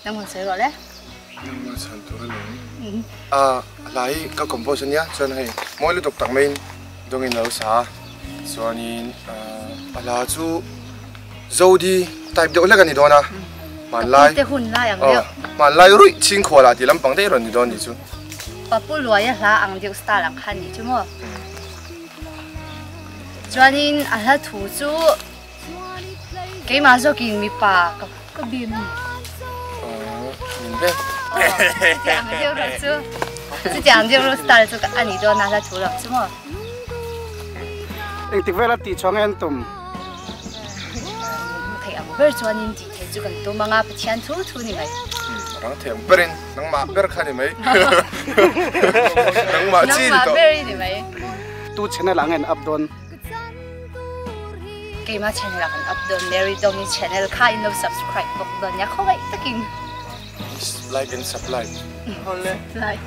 Nang hon sai ro le. Nang ma san tu le. Lai ka composition ya chan hai. Moi lu tok tak main dongin lo sa. Chuanin ala chu zodi type de olaga ni dona. Man lai. Te hun la yang deu. Man lai rui ching khola ti lampang te ron ni don ni chu. Papu luai ya la ang deu style ang khan ni chu mo. Chuanin ala thu chu cái mà do kìm mi pa có bìm nhìn biết chẳng điều rồi chứ chứ chẳng điều rồi start cho anh ấy đó nãy là chủ động chứ mà anh tiếc về là tí chong anh tôm thấy ông bây giờ anh đi thấy chú cần tôm mà ngáp chén thu thu này mày đang thèm bên đang mà bên khai này mấy đang mà chi đó này mày tu channel lang anh upload cái mà channel là upload Mary Dong channel khai no subscribe bọc đó nhá không vậy tất kinh like and subscribe like